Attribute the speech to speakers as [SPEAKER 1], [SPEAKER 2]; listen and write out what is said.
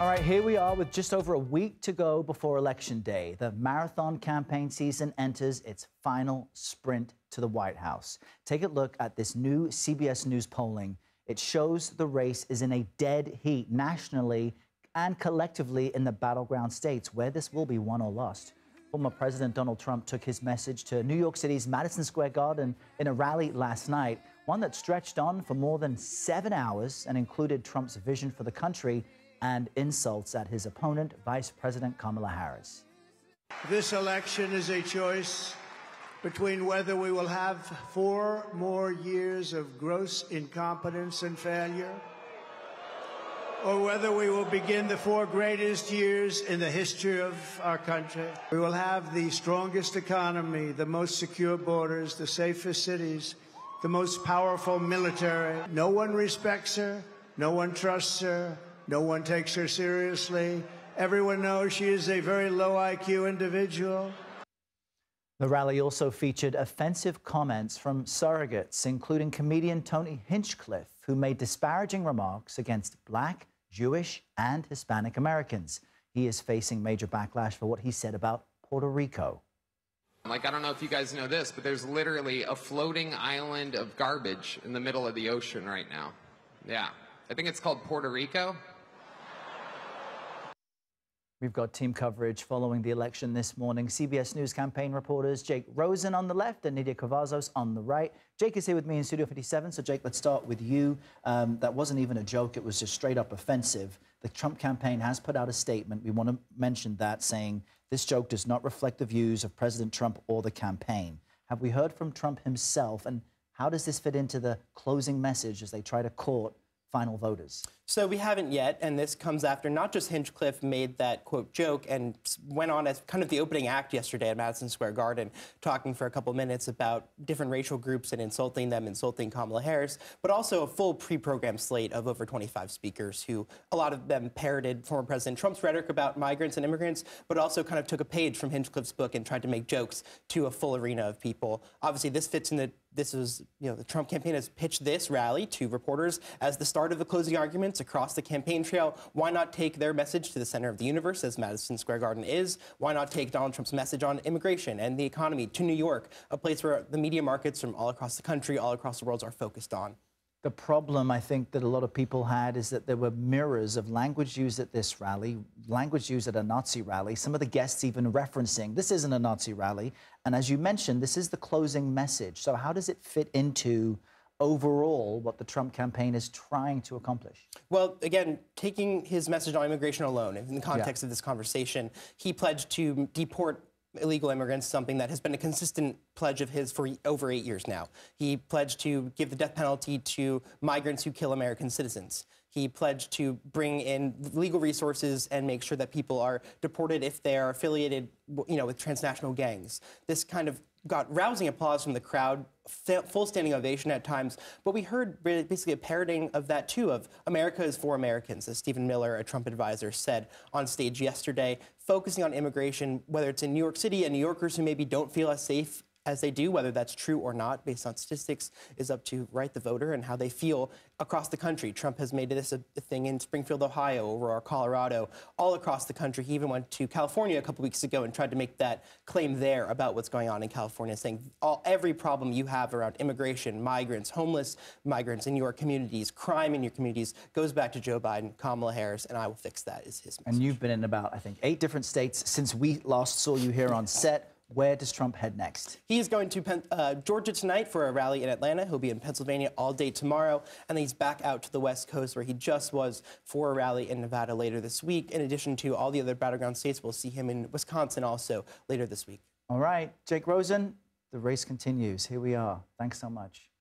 [SPEAKER 1] All right, here we are with just over a week to go before Election Day. The marathon campaign season enters its final sprint to the White House. Take a look at this new CBS News polling. It shows the race is in a dead heat nationally and collectively in the battleground states, where this will be won or lost. Former President Donald Trump took his message to New York City's Madison Square Garden in a rally last night, one that stretched on for more than 7 hours and included Trump's vision for the country and insults at his opponent, Vice President Kamala Harris.
[SPEAKER 2] This election is a choice between whether we will have 4 more years of gross incompetence and failure, or whether we will begin the 4 greatest years in the history of our country. We will have the strongest economy, the most secure borders, the safest cities, the most powerful military. No one respects her, no one trusts her, no one takes her seriously. Everyone knows she is a very low IQ individual.
[SPEAKER 1] The rally also featured offensive comments from surrogates, including comedian Tony Hinchcliffe, who made disparaging remarks against Black, Jewish, and Hispanic Americans. He is facing major backlash for what he said about Puerto Rico.
[SPEAKER 3] I don't know if you guys know this, but there's literally a floating island of garbage in the middle of the ocean right now. Yeah, I think it's called Puerto Rico.
[SPEAKER 1] We've got team coverage following the election this morning. CBS News campaign reporters Jake Rosen on the left and Nidia Cavazos on the right. Jake is here with me in Studio 57. So, Jake, let's start with you. That wasn't even a joke. It was just straight up offensive. The Trump campaign has put out a statement. We want to mention that, saying this joke does not reflect the views of President Trump or the campaign. Have we heard from Trump himself? And how does this fit into the closing message as they try to court final voters?
[SPEAKER 4] So we haven't yet, and this comes after not just Hinchcliffe made that, quote, joke and went on as kind of the opening act yesterday at Madison Square Garden, talking for a couple minutes about different racial groups and insulting them, insulting Kamala Harris, but also a full pre-programmed slate of over 25 speakers who, a lot of them parroted former President Trump's rhetoric about migrants and immigrants, but also kind of took a page from Hinchcliffe's book and tried to make jokes to a full arena of people. Obviously, this fits in the Trump campaign has pitched this rally to reporters as the start of the closing arguments across the campaign trail. Why not take their message to the center of the universe, as Madison Square Garden is? Why not take Donald Trump's message on immigration and the economy to New York, a place where the media markets from all across the country, all across the world are focused on?
[SPEAKER 1] The problem, I think, that a lot of people had is that there were mirrors of language used at this rally, language used at a Nazi rally, some of the guests even referencing this isn't a Nazi rally. And as you mentioned, this is the closing message. So how does it fit into overall what the Trump campaign is trying to accomplish?
[SPEAKER 4] Well, again, taking his message on immigration alone, in the context of this conversation, he pledged to deport illegal immigrants, something that has been a consistent pledge of his for over 8 years now. He pledged to give the death penalty to migrants who kill American citizens. He pledged to bring in legal resources and make sure that people are deported if they are affiliated, with transnational gangs. This kind of got rousing applause from the crowd, full standing ovation at times, but we heard basically a parroting of that too, of America is for Americans, as Stephen Miller, a Trump advisor, said on stage yesterday, focusing on immigration, whether it's in New York City and New Yorkers who maybe don't feel as safe as they do, whether that's true or not, based on statistics, is up to the voter and how they feel across the country. Trump has made this a thing in Springfield, Ohio, Aurora, Colorado, all across the country. He even went to California a couple weeks ago and tried to make that claim there about what's going on in California, saying every problem you have around immigration, migrants, homeless migrants in your communities, crime in your communities, goes back to Joe Biden, Kamala Harris, and I will fix that, is his message.
[SPEAKER 1] And you've been in about, I think, 8 different states since we last saw you here on set. Where does Trump head next? He
[SPEAKER 4] is going to Georgia tonight for a rally in Atlanta. He'll be in Pennsylvania all day tomorrow. And then he's back out to the West Coast, where he just was for a rally in Nevada later this week. In addition to all the other battleground states, we'll see him in Wisconsin also later this week.
[SPEAKER 1] All right. Jake Rosen, the race continues. Here we are. Thanks so much.